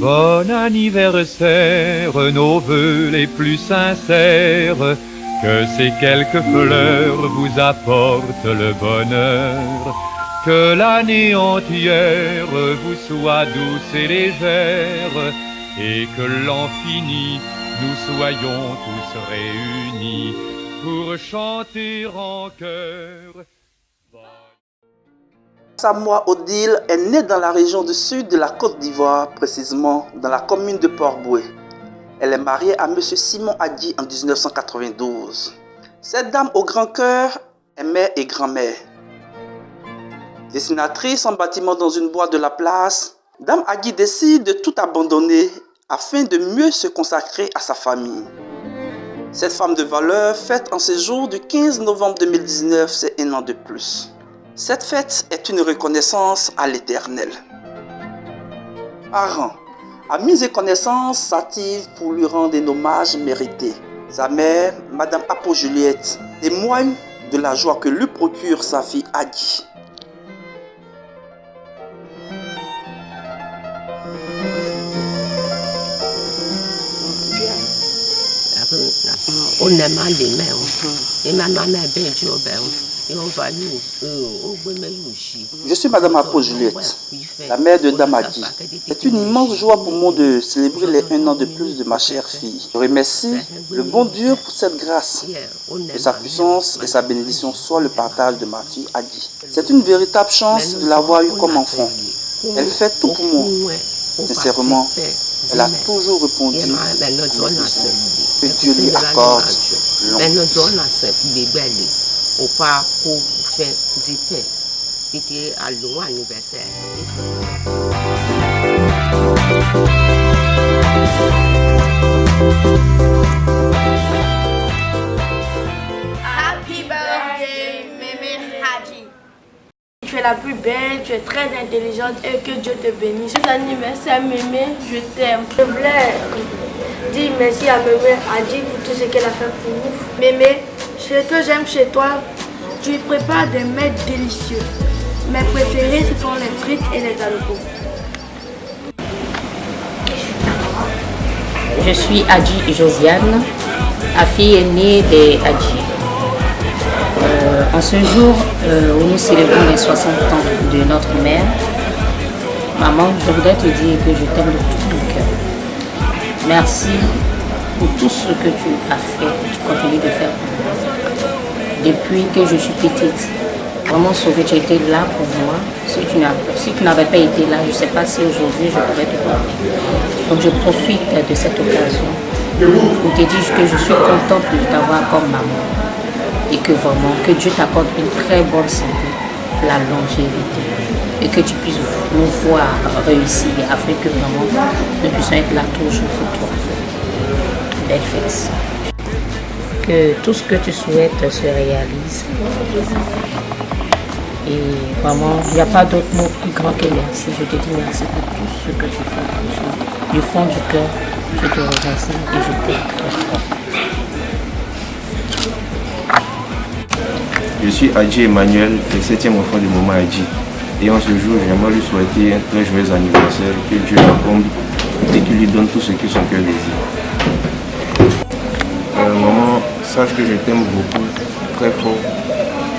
Bon anniversaire, nos vœux les plus sincères, que ces quelques fleurs vous apportent le bonheur, que l'année entière vous soit douce et légère, et que l'an fini, nous soyons tous réunis pour chanter en chœur. Samoa Odile est née dans la région du sud de la Côte d'Ivoire, précisément dans la commune de Port-Boué. Elle est mariée à M. Simon Adji en 1992. Cette dame au grand cœur est mère et grand-mère. Dessinatrice en bâtiment dans une boîte de la place, Dame Adji décide de tout abandonner afin de mieux se consacrer à sa famille. Cette femme de valeur fête en ce jour du 15 novembre 2019, c'est un an de plus. Cette fête est une reconnaissance à l'Éternel. Parents, amis et connaissances s'activent pour lui rendre un hommage mérité. Sa mère, Madame Apo Juliette, témoigne de la joie que lui procure sa fille Adji. Je suis Madame Apo Juliette, la mère de Dame Adji. C'est une immense joie pour moi de célébrer les 1 an de plus de ma chère fille. Je remercie le bon Dieu pour cette grâce. Que sa puissance et sa bénédiction soient le partage de ma fille Adji. C'est une véritable chance de l'avoir eue comme enfant. Elle fait tout pour moi. Sincèrement, elle a toujours répondu à mes besoins. Que Dieu lui accorde longue Happy birthday, Mémé Adji. Tu es la plus belle, tu es très intelligente et que Dieu te bénisse. Cet anniversaire, Mémé, je t'aime. Je voulais dire merci à Mémé Adji pour tout ce qu'elle a fait pour nous. Mémé, ce que j'aime chez toi, tu prépares des mets délicieux. Mes préférés, ce sont les frites et les haricots. Je suis Adji Josiane, la fille aînée des Adji. En ce jour où nous célébrons les 60 ans de notre mère, maman, je voudrais te dire que je t'aime de tout mon cœur. Merci pour tout ce que tu as fait, tu continues de faire pour moi. Depuis que je suis petite, vraiment Sauvé, tu as été là pour moi. Si tu n'avais pas été là, je ne sais pas si aujourd'hui je pourrais te parler. Donc je profite de cette occasion pour te dire que je suis contente de t'avoir comme maman. Et que vraiment, que Dieu t'accorde une très bonne santé, la longévité. Et que tu puisses nous voir réussir afin que vraiment nous puissions être là toujours pour toi. Belle fête. Que tout ce que tu souhaites se réalise. Et vraiment, il n'y a pas d'autre mot plus grand que merci. Je te dis merci pour tout ce que tu fais. Du fond du cœur, je te remercie et je t'aime très fort. Je suis Adji Emmanuel, le 7e enfant de Maman Adji. Et en ce jour, j'aimerais lui souhaiter un très joyeux anniversaire, que Dieu la comble et qu'il lui donne tout ce que son cœur désire. Maman, sache que je t'aime beaucoup, très fort.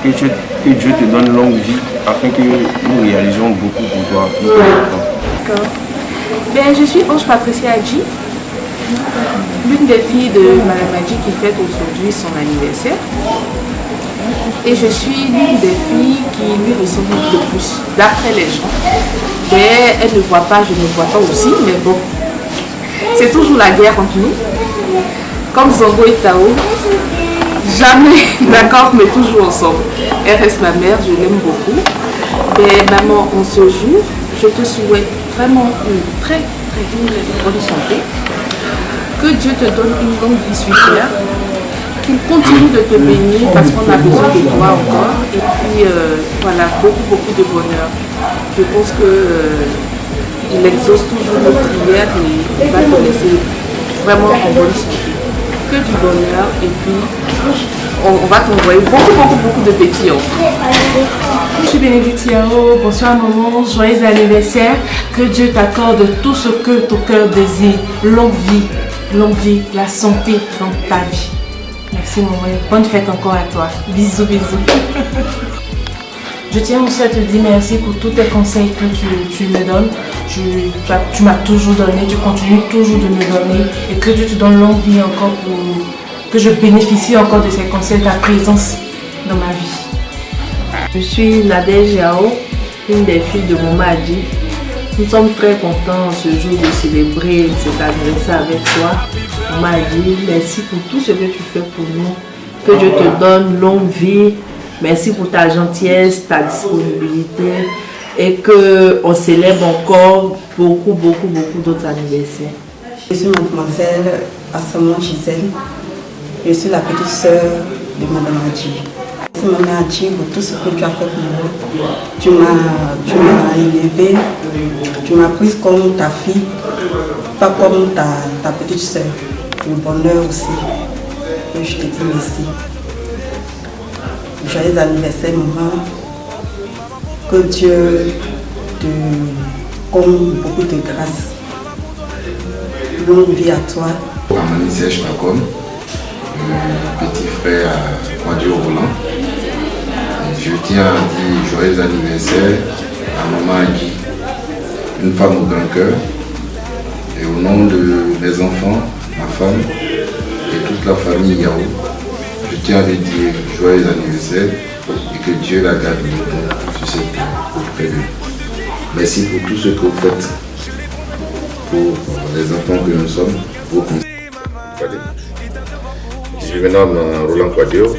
Que Dieu te donne longue vie afin que nous réalisions beaucoup pour toi. D'accord. Je suis Ange Patricia Adji, l'une des filles de Madame Adji qui fête aujourd'hui son anniversaire. Et je suis l'une des filles qui lui ressemble le plus, d'après les gens. Mais elle ne voit pas, je ne vois pas aussi, mais bon. C'est toujours la guerre entre nous. Comme Zongo et Tao, jamais d'accord, mais toujours ensemble. Elle reste ma mère, je l'aime beaucoup. Mais maman, en ce jour, je te souhaite vraiment une très bonne santé. Que Dieu te donne une longue vie sur terre. Qu'il continue de te bénir parce qu'on a besoin de toi encore. Et puis voilà, beaucoup de bonheur. Je pense qu'il exauce toujours nos prières et il va te laisser vraiment en bonne santé. Que du bonheur et puis on va t'envoyer beaucoup de petits enfants. Je suis Bénédicte Yao, bonsoir maman, joyeux anniversaire. Que Dieu t'accorde tout ce que ton cœur désire. Longue vie, la santé dans ta vie. Merci maman, bonne fête encore à toi. Bisous, bisous. Je tiens aussi à te dire merci pour tous tes conseils que tu me donnes. Tu m'as toujours donné, tu continues toujours de me donner. Et que Dieu te donne longue vie encore pour que je bénéficie encore de ces conseils, de ta présence dans ma vie. Je suis Nadège Yao, une des filles de Maman Adji. Nous sommes très contents ce jour de célébrer cet anniversaire avec toi. Maman Adji, merci pour tout ce que tu fais pour nous. Que Dieu te donne longue vie. Merci pour ta gentillesse, ta disponibilité et qu'on célèbre encore beaucoup d'autres anniversaires. Je suis mademoiselle Assamon Gisèle. Je suis la petite sœur de Madame Adji. Merci Maman Adji pour tout ce que tu as fait pour moi. Tu m'as élevée, tu m'as prise comme ta fille, pas comme ta petite sœur. Le bonheur aussi. Et je te dis merci. Joyeux anniversaire maman. Que Dieu te comble beaucoup de grâce. Longue vie à toi. Amani Serge Pacom, petit frère à Quadio Roland. Je tiens à dire joyeux anniversaire à Maman Adji, une femme au grand cœur. Et au nom de mes enfants, ma femme et toute la famille Yao, je tiens à lui dire joyeux anniversaire et que Dieu la garde longtemps sur cette terre auprès de lui. Merci pour tout ce que vous faites pour les enfants que nous sommes. Je me nomme Roland Quadio,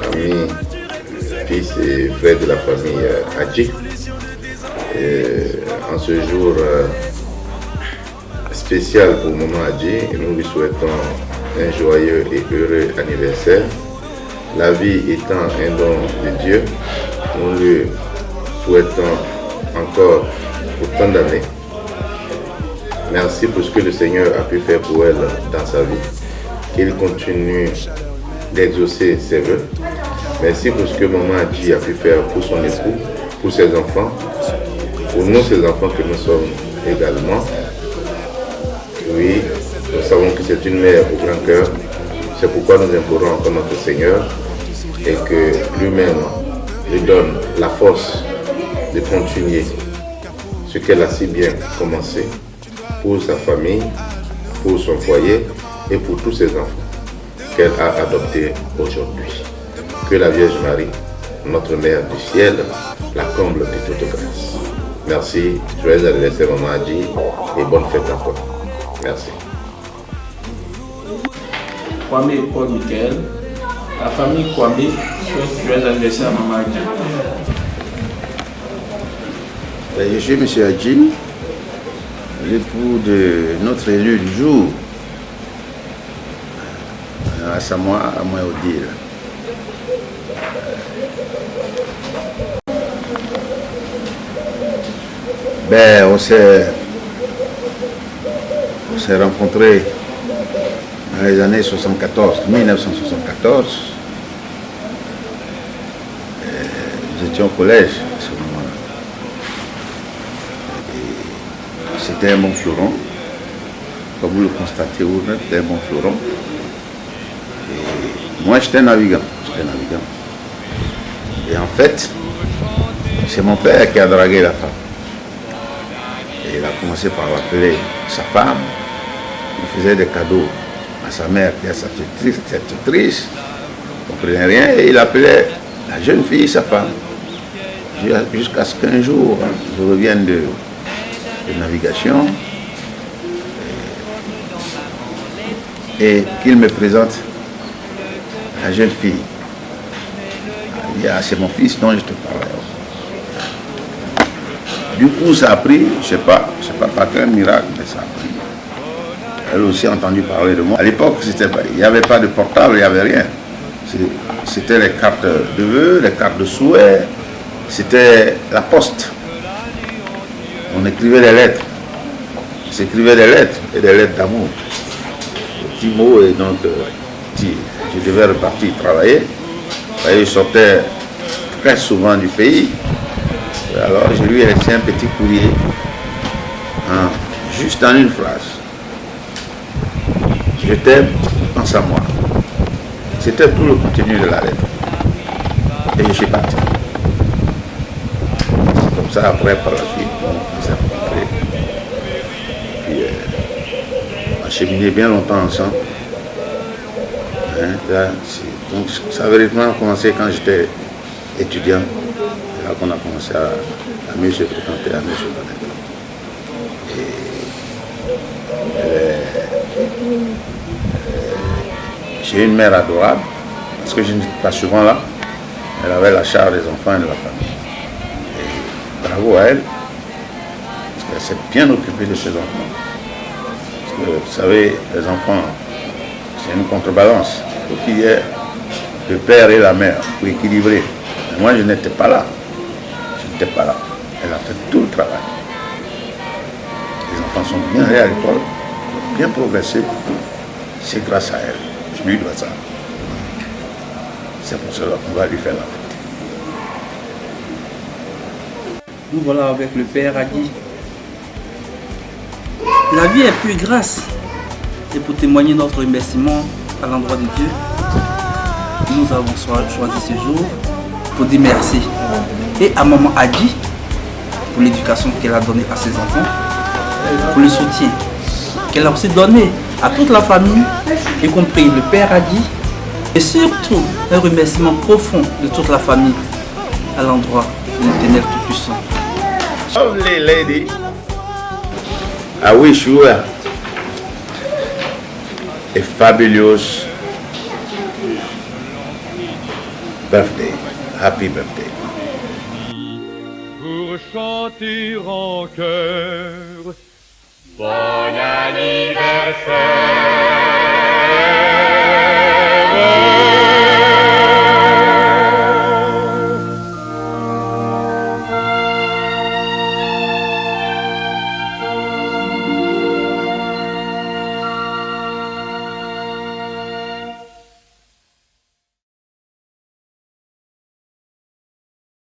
ami, fils et frère de la famille Adji. En ce jour spécial pour Maman Adji, nous lui souhaitons un joyeux et heureux anniversaire. La vie étant un don de Dieu, nous lui souhaitons encore autant d'années. Merci pour ce que le Seigneur a pu faire pour elle dans sa vie. Qu'il continue d'exaucer ses vœux. Merci pour ce que Maman Adji a pu faire pour son époux, pour ses enfants, pour nous, ses enfants que nous sommes également. Oui, nous savons que c'est une mère au grand cœur. C'est pourquoi nous implorons encore notre Seigneur et que lui-même lui donne la force de continuer ce qu'elle a si bien commencé pour sa famille, pour son foyer et pour tous ses enfants qu'elle a adoptés aujourd'hui. Que la Vierge Marie, notre Mère du ciel, la comble de toute grâce. Merci, joyeux anniversaire Maman Adji et bonne fête encore. Merci. Kwame et Paul Michael, la famille Kwame souhaite joyeux anniversaire à Maman Adji. Je suis M. Adji, l'époux de notre élu du jour, à Samoa, à moi Odile. On s'est rencontrés dans les années 1974. Nous étions au collège à ce moment-là. C'était un bon fleuron. Comme vous le constatez, c'était un bon fleuron. Et moi, j'étais navigant. Et en fait, c'est mon père qui a dragué la femme. Et il a commencé par appeler sa femme. Il faisait des cadeaux à sa mère qui est sa tutrice. Il ne comprenait rien et il appelait la jeune fille sa femme. Jusqu'à ce qu'un jour, je revienne de navigation et qu'il me présente la jeune fille. Il dit, c'est mon fils dont je te parlais. Du coup, ça a pris, je ne sais pas par quel miracle, mais ça a pris. Elle a aussi entendu parler de moi. À l'époque, il n'y avait pas de portable, il n'y avait rien. C'était les cartes de vœux, les cartes de souhait, c'était la poste. On écrivait des lettres. On s'écrivait des lettres et des lettres d'amour. Petits mots et donc je devais repartir travailler. Et je sortais très souvent du pays. Alors je lui ai laissé un petit courrier, juste en une phrase. Je t'aime, pense à moi. C'était tout le contenu de la lettre. Et je suis parti. C'est comme ça, après, par la suite, on s'est rencontrés. Puis, on a cheminé bien longtemps ensemble. Donc, ça a véritablement commencé quand j'étais étudiant. C'est là qu'on a commencé à mieux se fréquenter, à mieux se connaître. J'ai une mère adorable, parce que je n'étais pas souvent là. Elle avait la charge des enfants et de la famille. Et bravo à elle, parce qu'elle s'est bien occupée de ses enfants. Parce que vous savez, les enfants, c'est une contrebalance. Il faut qu'il y ait le père et la mère pour équilibrer. Mais moi, je n'étais pas là. Je n'étais pas là. Elle a fait tout le travail. Les enfants sont bien allés à l'école, bien progressé. C'est grâce à elle. Je lui dois ça. C'est pour cela qu'on va lui faire la fête. Nous voilà avec le Père Adi. La vie est plus grâce. Et pour témoigner notre remerciement à l'endroit de Dieu, nous avons choisi ce jour pour dire merci. Et à Maman Adi, pour l'éducation qu'elle a donnée à ses enfants, pour le soutien qu'elle a aussi donné à toute la famille, y compris le Père Adi, et surtout un remerciement profond de toute la famille à l'endroit de l'Éternel Tout-Puissant. Lovely lady, I wish you a fabulous birthday. Happy birthday. Pour chanter en chœur, bon anniversaire.